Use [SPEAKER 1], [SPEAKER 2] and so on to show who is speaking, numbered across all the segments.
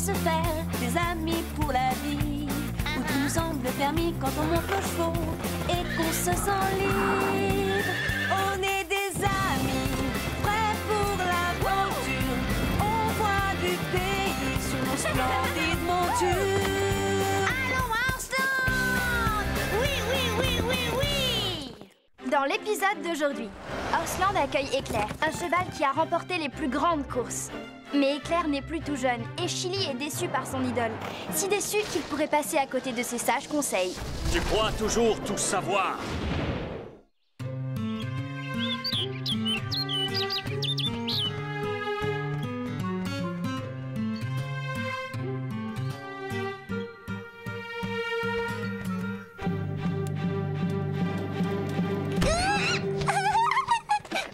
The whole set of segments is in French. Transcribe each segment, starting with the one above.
[SPEAKER 1] se faire des amis pour la vie, où tout nous semble permis quand on monte aux chevaux et qu'on se sent libre. On est des amis, prêts pour l'aventure. On voit du pays sur nos splendides montures.
[SPEAKER 2] Allons, Arslan! Oui, oui, oui, oui, oui!
[SPEAKER 3] Dans l'épisode d'aujourd'hui, Arslan accueille Éclair, un cheval qui a remporté les plus grandes courses. Mais Éclair n'est plus tout jeune et Chili est déçu par son idole. Si déçu qu'il pourrait passer à côté de ses sages conseils.
[SPEAKER 4] Tu crois toujours tout savoir.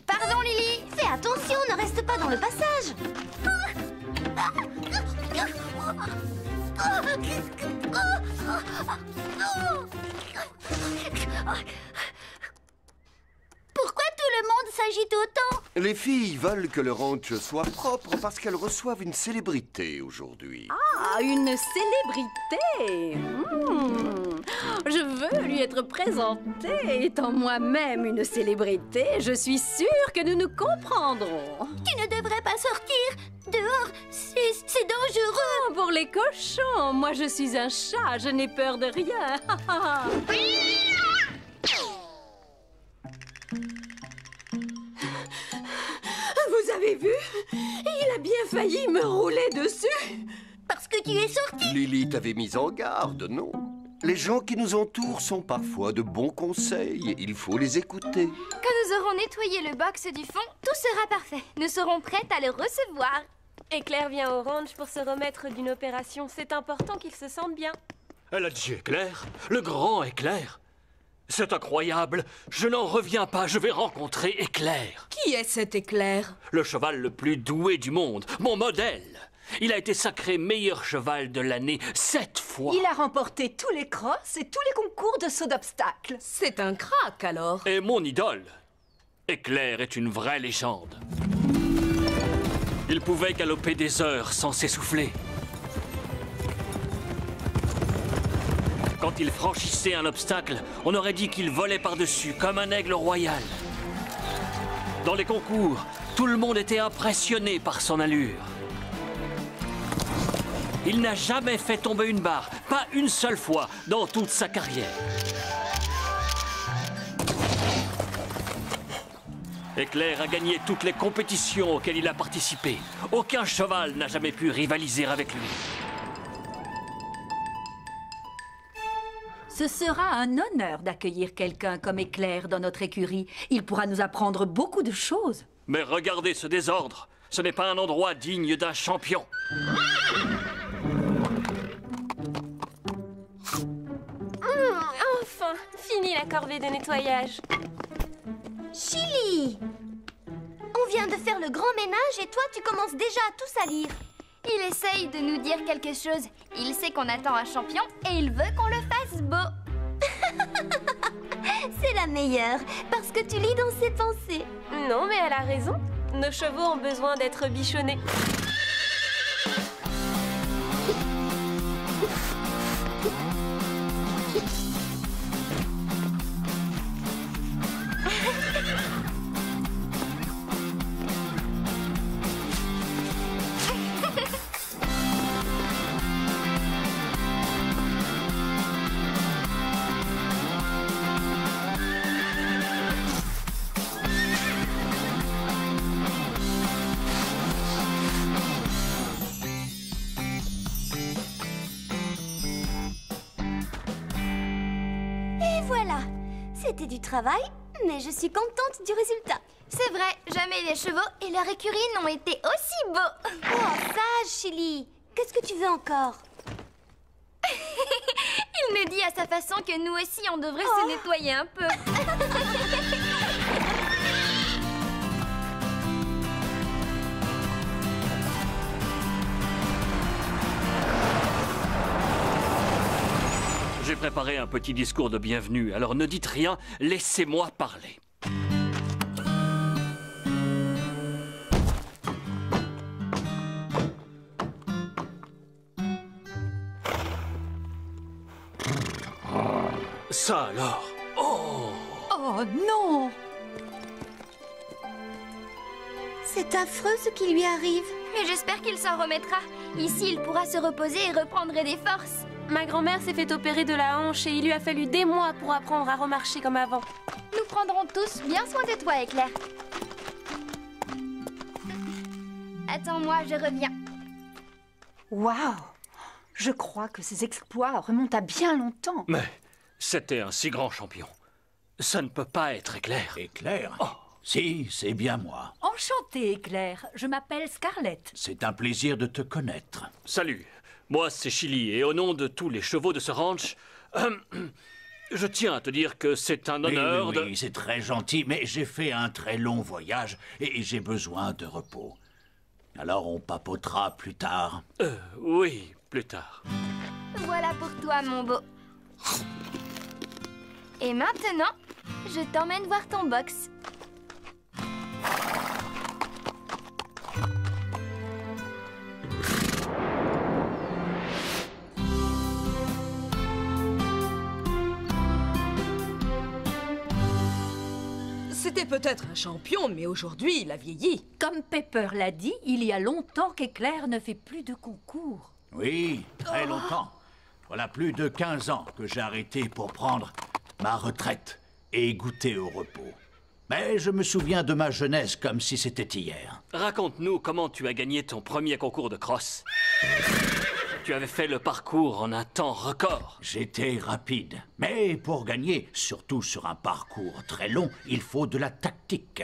[SPEAKER 2] Pardon, Lily. Fais attention, ne reste pas dans le passage. Pourquoi tout le monde s'agite autant?
[SPEAKER 5] Les filles veulent que le ranch soit propre parce qu'elles reçoivent une célébrité aujourd'hui.
[SPEAKER 1] Ah, une célébrité! Je veux lui être présentée. Étant moi-même une célébrité, je suis sûre que nous nous comprendrons.
[SPEAKER 2] Tu ne devrais pas sortir. Dehors, c'est dangereux.
[SPEAKER 1] Pour les cochons, moi je suis un chat, je n'ai peur de rien. Vous avez vu? Il a bien failli me rouler dessus.
[SPEAKER 2] Parce que tu es sorti.
[SPEAKER 5] Lily t'avait mise en garde, non? Les gens qui nous entourent sont parfois de bons conseils. Il faut les écouter.
[SPEAKER 3] Quand nous aurons nettoyé le box du fond, tout sera parfait. Nous serons prêtes à le recevoir.
[SPEAKER 6] Éclair vient au ranch pour se remettre d'une opération. C'est important qu'il se sente bien.
[SPEAKER 4] Elle a dit Éclair, le grand Éclair. C'est incroyable, je n'en reviens pas, je vais rencontrer Éclair.
[SPEAKER 1] Qui est cet Éclair?
[SPEAKER 4] Le cheval le plus doué du monde, mon modèle. Il a été sacré meilleur cheval de l'année 7 fois.
[SPEAKER 7] Il a remporté tous les crosses et tous les concours de saut d'obstacles.
[SPEAKER 1] C'est un crack alors.
[SPEAKER 4] Et mon idole. Éclair est une vraie légende. Il pouvait galoper des heures sans s'essouffler. Quand il franchissait un obstacle, on aurait dit qu'il volait par-dessus comme un aigle royal. Dans les concours, tout le monde était impressionné par son allure. Il n'a jamais fait tomber une barre, pas une seule fois dans toute sa carrière. Éclair a gagné toutes les compétitions auxquelles il a participé. Aucun cheval n'a jamais pu rivaliser avec lui.
[SPEAKER 7] Ce sera un honneur d'accueillir quelqu'un comme Éclair dans notre écurie. Il pourra nous apprendre beaucoup de choses.
[SPEAKER 4] Mais regardez ce désordre. Ce n'est pas un endroit digne d'un champion.
[SPEAKER 6] Enfin, fini la corvée de nettoyage.
[SPEAKER 2] Chili! On vient de faire le grand ménage et toi, tu commences déjà à tout salir.
[SPEAKER 3] Il essaye de nous dire quelque chose. Il sait qu'on attend un champion et il veut qu'on le fasse beau.
[SPEAKER 2] C'est la meilleure, parce que tu lis dans ses pensées.
[SPEAKER 6] Non, mais elle a raison. Nos chevaux ont besoin d'être bichonnés.
[SPEAKER 2] Voilà, c'était du travail, mais je suis contente du résultat.
[SPEAKER 3] C'est vrai, jamais les chevaux et leur écurie n'ont été aussi beaux.
[SPEAKER 2] Oh, sage, Chili. Qu'est-ce que tu veux encore?
[SPEAKER 3] Il me dit à sa façon que nous aussi on devrait se nettoyer un peu.
[SPEAKER 4] J'ai préparé un petit discours de bienvenue, alors ne dites rien, laissez-moi parler. Ça alors? Oh!
[SPEAKER 7] Oh non!
[SPEAKER 2] C'est affreux ce qui lui arrive.
[SPEAKER 3] Mais j'espère qu'il s'en remettra. Ici, il pourra se reposer et reprendre des forces.
[SPEAKER 6] Ma grand-mère s'est fait opérer de la hanche et il lui a fallu des mois pour apprendre à remarcher comme avant.
[SPEAKER 3] Nous prendrons tous bien soin de toi, Éclair. Attends-moi, je reviens.
[SPEAKER 7] Waouh! Je crois que ces exploits remontent à bien longtemps.
[SPEAKER 4] Mais c'était un si grand champion. Ça ne peut pas être Éclair.
[SPEAKER 8] Éclair?
[SPEAKER 4] Oh.
[SPEAKER 8] Si, c'est bien moi.
[SPEAKER 7] Enchantée, Éclair. Je m'appelle Scarlett.
[SPEAKER 8] C'est un plaisir de te connaître.
[SPEAKER 4] Salut, moi c'est Chili et au nom de tous les chevaux de ce ranch, je tiens à te dire que c'est un honneur
[SPEAKER 8] Oui, c'est très gentil, mais j'ai fait un très long voyage et j'ai besoin de repos. Alors on papotera plus tard.
[SPEAKER 4] Oui, plus tard.
[SPEAKER 3] Voilà pour toi, mon beau. Et maintenant, je t'emmène voir ton box.
[SPEAKER 9] C'était peut-être un champion, mais aujourd'hui, il a vieilli.
[SPEAKER 7] Comme Pepper l'a dit, il y a longtemps qu'Éclair ne fait plus de concours.
[SPEAKER 8] Oui, très longtemps. Voilà plus de 15 ans que j'ai arrêté pour prendre ma retraite et goûter au repos. Mais je me souviens de ma jeunesse comme si c'était hier.
[SPEAKER 4] Raconte-nous comment tu as gagné ton premier concours de crosse. Tu avais fait le parcours en un temps record.
[SPEAKER 8] J'étais rapide. Mais pour gagner, surtout sur un parcours très long, il faut de la tactique.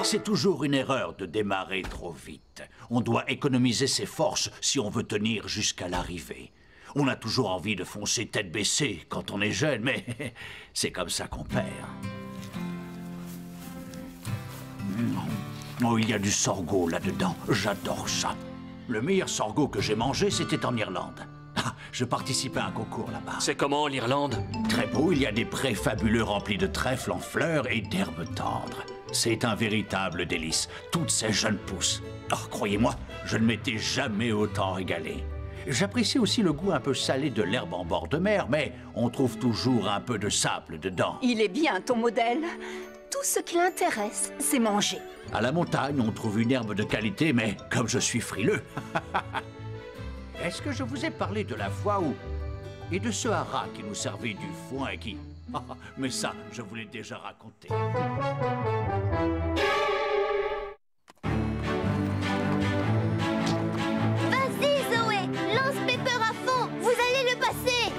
[SPEAKER 8] C'est toujours une erreur de démarrer trop vite. On doit économiser ses forces si on veut tenir jusqu'à l'arrivée. On a toujours envie de foncer tête baissée quand on est jeune, mais c'est comme ça qu'on perd. Oh, il y a du sorgho là-dedans. J'adore ça. Le meilleur sorgho que j'ai mangé, c'était en Irlande. Ah, je participais à un concours là-bas.
[SPEAKER 4] C'est comment l'Irlande?
[SPEAKER 8] Très beau, il y a des prés fabuleux remplis de trèfles en fleurs et d'herbes tendres. C'est un véritable délice, toutes ces jeunes pousses. Oh, croyez-moi, je ne m'étais jamais autant régalé. J'apprécie aussi le goût un peu salé de l'herbe en bord de mer, mais on trouve toujours un peu de sable dedans.
[SPEAKER 7] Il est bien, ton modèle. Tout ce qui l'intéresse, c'est manger.
[SPEAKER 8] À la montagne, on trouve une herbe de qualité, mais comme je suis frileux... Est-ce que je vous ai parlé de la fois où... Et de ce haras qui nous servait du foin et qui... Mais ça, je vous l'ai déjà raconté.
[SPEAKER 2] Vas-y, Zoé, lance Pepper à fond. Vous allez le passer.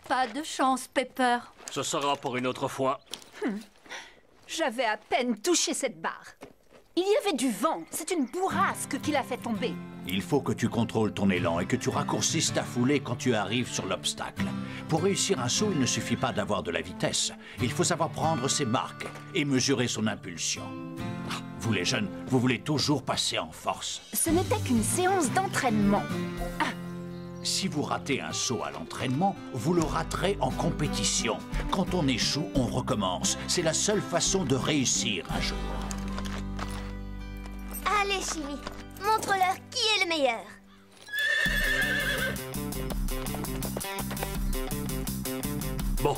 [SPEAKER 7] Pas de chance, Pepper.
[SPEAKER 4] Ce sera pour une autre fois.
[SPEAKER 7] J'avais à peine touché cette barre. Il y avait du vent. C'est une bourrasque qui l'a fait tomber.
[SPEAKER 8] Il faut que tu contrôles ton élan et que tu raccourcisses ta foulée quand tu arrives sur l'obstacle. Pour réussir un saut, il ne suffit pas d'avoir de la vitesse. Il faut savoir prendre ses marques et mesurer son impulsion. Vous les jeunes, vous voulez toujours passer en force.
[SPEAKER 3] Ce n'était qu'une séance d'entraînement.
[SPEAKER 8] Si vous ratez un saut à l'entraînement, vous le raterez en compétition. Quand on échoue, on recommence. C'est la seule façon de réussir un jour.
[SPEAKER 2] Allez, Chili, montre-leur qui est le meilleur.
[SPEAKER 4] Bon,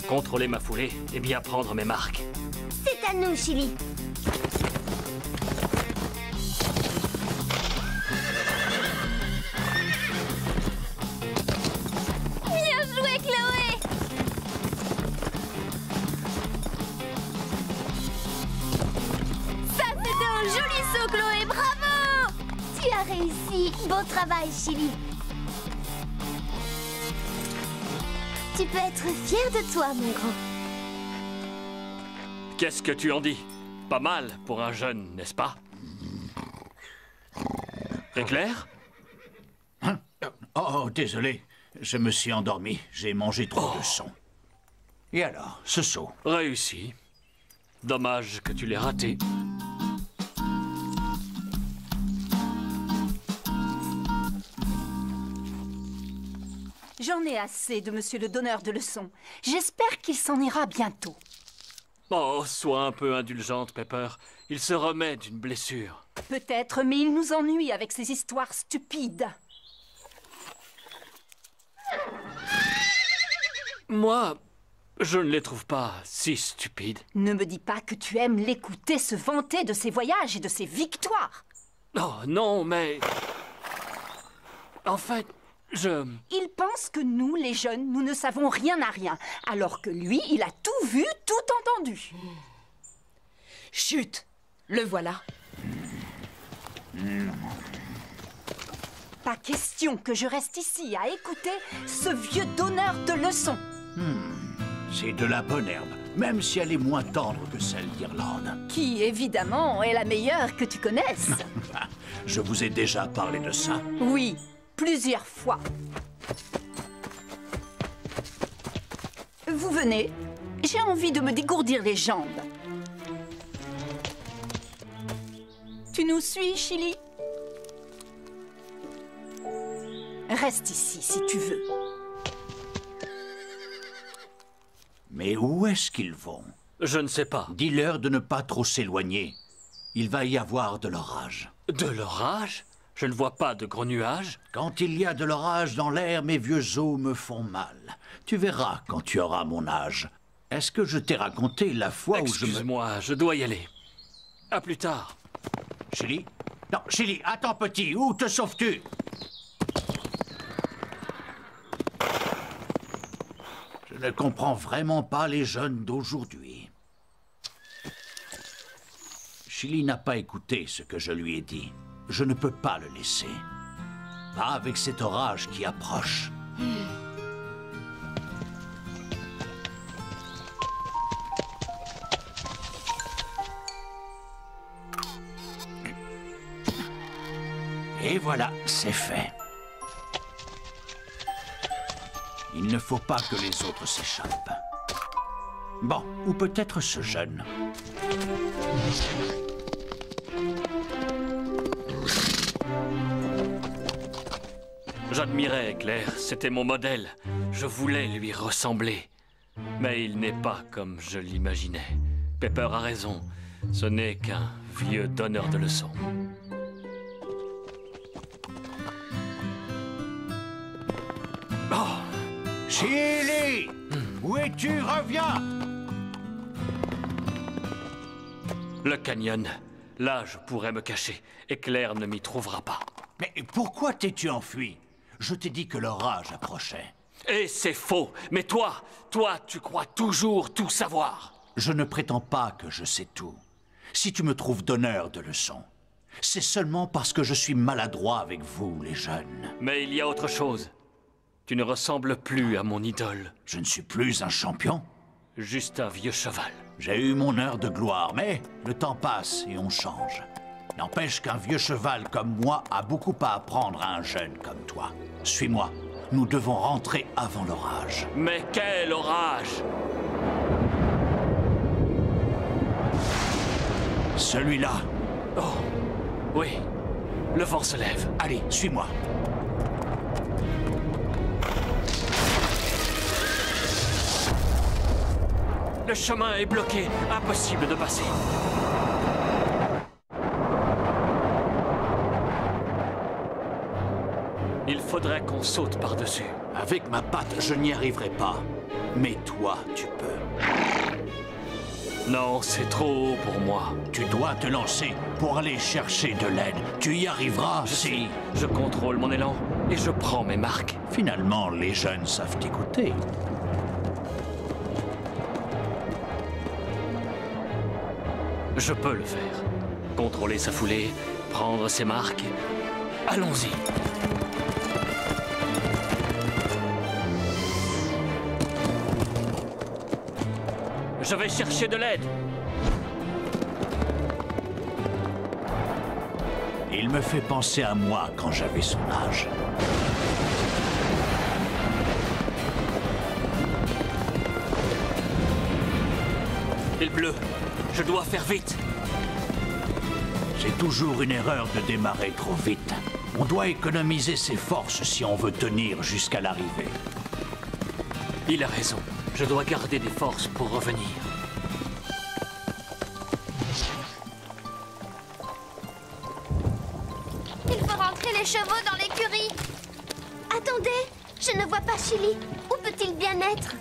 [SPEAKER 4] contrôler ma foulée et bien prendre mes marques.
[SPEAKER 2] C'est à nous, Chili.
[SPEAKER 3] Bien joué, Chloé! Ça, c'était un joli saut, Chloé! Bravo!
[SPEAKER 2] Tu as réussi. Beau travail, Chili. Tu peux être fier de toi, mon grand.
[SPEAKER 4] Qu'est-ce que tu en dis? Pas mal pour un jeune, n'est-ce pas? Éclair?
[SPEAKER 8] Oh, désolé. Je me suis endormi. J'ai mangé trop de son. Et alors, ce saut?
[SPEAKER 4] Réussi. Dommage que tu l'aies raté.
[SPEAKER 7] J'en ai assez de monsieur le donneur de leçons. J'espère qu'il s'en ira bientôt.
[SPEAKER 4] Oh, sois un peu indulgente, Pepper. Il se remet d'une blessure.
[SPEAKER 7] Peut-être, mais il nous ennuie avec ses histoires stupides.
[SPEAKER 4] Moi, je ne les trouve pas si stupides.
[SPEAKER 7] Ne me dis pas que tu aimes l'écouter se vanter de ses voyages et de ses victoires.
[SPEAKER 4] Oh, non, mais... En fait,
[SPEAKER 7] Il pense que nous, les jeunes, nous ne savons rien à rien, alors que lui, il a tout vu, tout entendu.
[SPEAKER 9] Chut! Le voilà.
[SPEAKER 7] Pas question que je reste ici à écouter ce vieux donneur de leçons.
[SPEAKER 8] C'est de la bonne herbe, même si elle est moins tendre que celle d'Irlande.
[SPEAKER 7] Qui, évidemment, est la meilleure que tu connaisses.
[SPEAKER 8] Je vous ai déjà parlé de ça.
[SPEAKER 7] Oui, plusieurs fois. Vous venez? J'ai envie de me dégourdir les jambes. Tu nous suis, Chili? Reste ici, si tu veux.
[SPEAKER 8] Mais où est-ce qu'ils vont?
[SPEAKER 4] Je ne sais pas.
[SPEAKER 8] Dis-leur de ne pas trop s'éloigner. Il va y avoir de l'orage.
[SPEAKER 4] De l'orage? Je ne vois pas de gros nuages.
[SPEAKER 8] Quand il y a de l'orage dans l'air, mes vieux os me font mal. Tu verras quand tu auras mon âge. Est-ce que je t'ai raconté la fois où je me...
[SPEAKER 4] Excuse-moi, je dois y aller. À plus tard.
[SPEAKER 8] Chili? Non, Chili, attends petit, où te sauves-tu? Je ne comprends vraiment pas les jeunes d'aujourd'hui. Chili n'a pas écouté ce que je lui ai dit. Je ne peux pas le laisser. Pas avec cet orage qui approche. Et voilà, c'est fait. Il ne faut pas que les autres s'échappent. Bon, ou peut-être ce jeune.
[SPEAKER 4] J'admirais Claire, c'était mon modèle. Je voulais lui ressembler. Mais il n'est pas comme je l'imaginais. Pepper a raison. Ce n'est qu'un vieux donneur de leçons.
[SPEAKER 8] Oh! Chili! Où es-tu? Reviens!
[SPEAKER 4] Le canyon. Là, je pourrais me cacher. Et Claire ne m'y trouvera pas.
[SPEAKER 8] Mais pourquoi t'es-tu enfui? Je t'ai dit que l'orage approchait.
[SPEAKER 4] Et c'est faux. Mais toi, tu crois toujours tout savoir.
[SPEAKER 8] Je ne prétends pas que je sais tout. Si tu me trouves donneur de leçons, c'est seulement parce que je suis maladroit avec vous, les jeunes.
[SPEAKER 4] Mais il y a autre chose. Tu ne ressembles plus à mon idole.
[SPEAKER 8] Je ne suis plus un champion.
[SPEAKER 4] Juste un vieux cheval.
[SPEAKER 8] J'ai eu mon heure de gloire, mais le temps passe et on change. N'empêche qu'un vieux cheval comme moi a beaucoup à apprendre à un jeune comme toi. Suis-moi. Nous devons rentrer avant l'orage.
[SPEAKER 4] Mais quel orage!
[SPEAKER 8] Celui-là.
[SPEAKER 4] Oh, oui. Le vent se lève.
[SPEAKER 8] Allez, suis-moi.
[SPEAKER 4] Le chemin est bloqué. Impossible de passer. Il faudrait qu'on saute par-dessus.
[SPEAKER 8] Avec ma patte, je n'y arriverai pas. Mais toi, tu peux.
[SPEAKER 4] Non, c'est trop haut pour moi.
[SPEAKER 8] Tu dois te lancer pour aller chercher de l'aide. Tu y arriveras si...
[SPEAKER 4] Je contrôle mon élan et je prends mes marques.
[SPEAKER 8] Finalement, les jeunes savent écouter.
[SPEAKER 4] Je peux le faire. Contrôler sa foulée, prendre ses marques. Allons-y. Je vais chercher de l'aide.
[SPEAKER 8] Il me fait penser à moi quand j'avais son âge.
[SPEAKER 4] Il pleut. Je dois faire vite.
[SPEAKER 8] C'est toujours une erreur de démarrer trop vite. On doit économiser ses forces si on veut tenir jusqu'à l'arrivée.
[SPEAKER 4] Il a raison. Je dois garder des forces pour revenir.
[SPEAKER 3] Il faut rentrer les chevaux dans l'écurie.
[SPEAKER 2] Attendez, je ne vois pas Chili. Où peut-il bien être?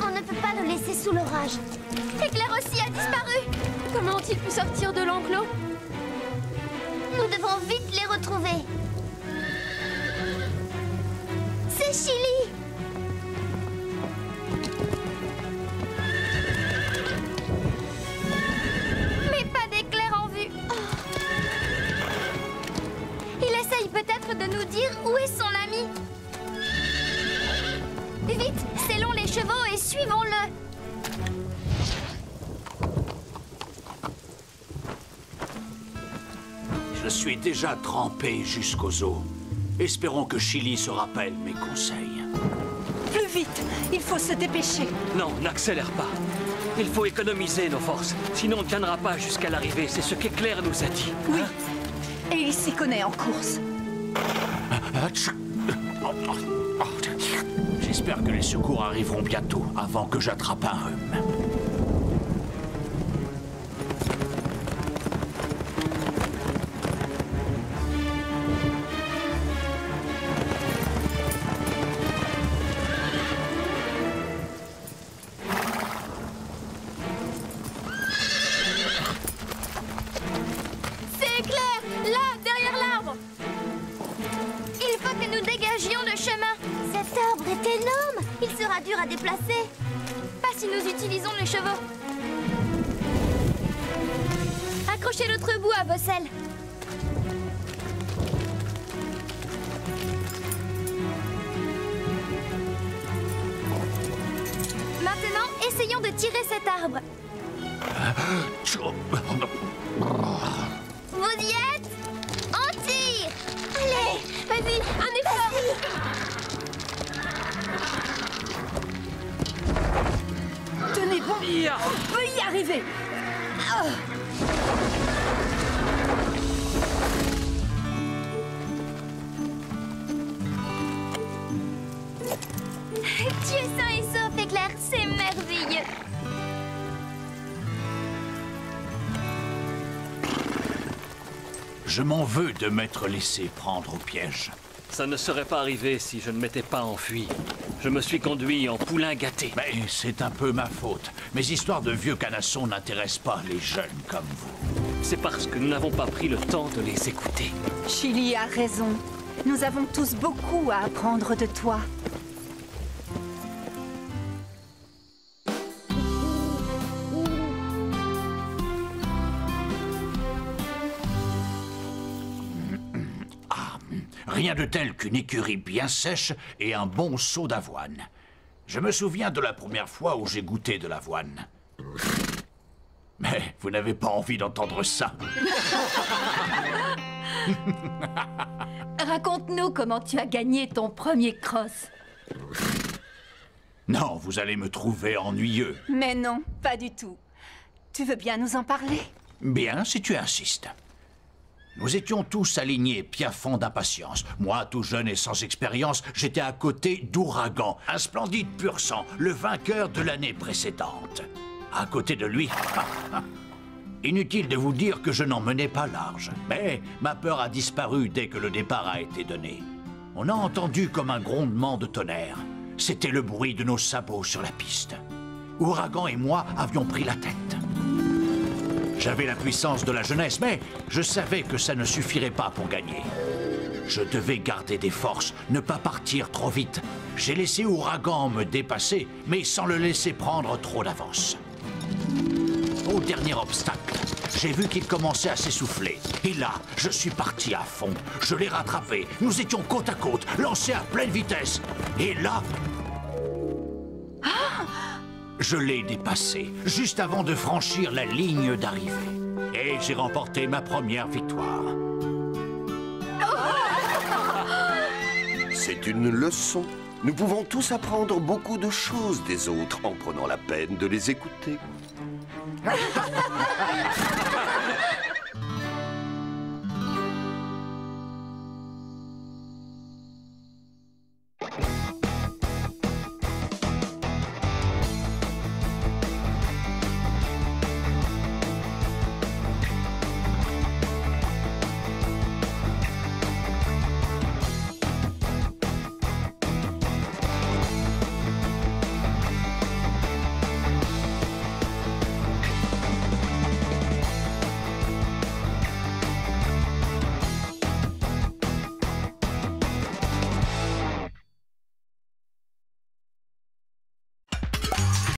[SPEAKER 2] On ne peut pas le laisser sous l'orage.
[SPEAKER 3] Éclair aussi a disparu.
[SPEAKER 6] Comment ont-ils pu sortir de l'enclos?
[SPEAKER 2] Nous devons vite les retrouver. C'est Chili!
[SPEAKER 3] Mais pas d'éclair en vue. Il essaye peut-être de nous dire où est son ami. Vite, scellons les chevaux et suivons-le.
[SPEAKER 8] Je suis déjà trempé jusqu'aux os. Espérons que Chili se rappelle mes conseils.
[SPEAKER 7] Plus vite, il faut se dépêcher.
[SPEAKER 4] Non, n'accélère pas. Il faut économiser nos forces. Sinon, on ne tiendra pas jusqu'à l'arrivée. C'est ce qu'Éclair nous a dit.
[SPEAKER 7] Oui, et il s'y connaît en course.
[SPEAKER 8] J'espère que les secours arriveront bientôt, avant que j'attrape un rhume.
[SPEAKER 3] C'est Éclair, là, derrière l'arbre. Il faut que nous dégagions le chemin.
[SPEAKER 2] Cet arbre est énorme. Il sera dur à déplacer.
[SPEAKER 3] Pas si nous utilisons les chevaux. Accrochez l'autre bout à vos selles. Maintenant, essayons de tirer cet arbre. Vous y êtes? On tire! Allez, vas-y, un effort!
[SPEAKER 7] Tenez bon,
[SPEAKER 4] Ya.
[SPEAKER 7] on peut y arriver.
[SPEAKER 3] Tu es sain et sauf, Éclair, c'est merveilleux.
[SPEAKER 8] Je m'en veux de m'être laissé prendre au piège.
[SPEAKER 4] Ça ne serait pas arrivé si je ne m'étais pas enfui. Je me suis conduit en poulain gâté.
[SPEAKER 8] Mais c'est un peu ma faute. Mes histoires de vieux canassons n'intéressent pas les jeunes comme vous.
[SPEAKER 4] C'est parce que nous n'avons pas pris le temps de les écouter.
[SPEAKER 7] Chili a raison. Nous avons tous beaucoup à apprendre de toi.
[SPEAKER 8] Rien de tel qu'une écurie bien sèche et un bon seau d'avoine. Je me souviens de la première fois où j'ai goûté de l'avoine. Mais vous n'avez pas envie d'entendre ça.
[SPEAKER 7] Raconte-nous comment tu as gagné ton premier cross.
[SPEAKER 8] Non, vous allez me trouver ennuyeux.
[SPEAKER 7] Mais non, pas du tout. Tu veux bien nous en parler?
[SPEAKER 8] Bien, si tu insistes. Nous étions tous alignés, piaffant d'impatience. Moi, tout jeune et sans expérience, j'étais à côté d'Ouragan, un splendide pur sang, le vainqueur de l'année précédente. À côté de lui, inutile de vous dire que je n'en menais pas large. Mais ma peur a disparu dès que le départ a été donné. On a entendu comme un grondement de tonnerre. C'était le bruit de nos sabots sur la piste. Ouragan et moi avions pris la tête. J'avais la puissance de la jeunesse, mais je savais que ça ne suffirait pas pour gagner. Je devais garder des forces, ne pas partir trop vite. J'ai laissé Ouragan me dépasser, mais sans le laisser prendre trop d'avance. Au dernier obstacle, j'ai vu qu'il commençait à s'essouffler. Et là, je suis parti à fond. Je l'ai rattrapé. Nous étions côte à côte, lancés à pleine vitesse. Et là... je l'ai dépassé, juste avant de franchir la ligne d'arrivée. Et j'ai remporté ma première victoire.
[SPEAKER 5] c'est une leçon. Nous pouvons tous apprendre beaucoup de choses des autres en prenant la peine de les écouter.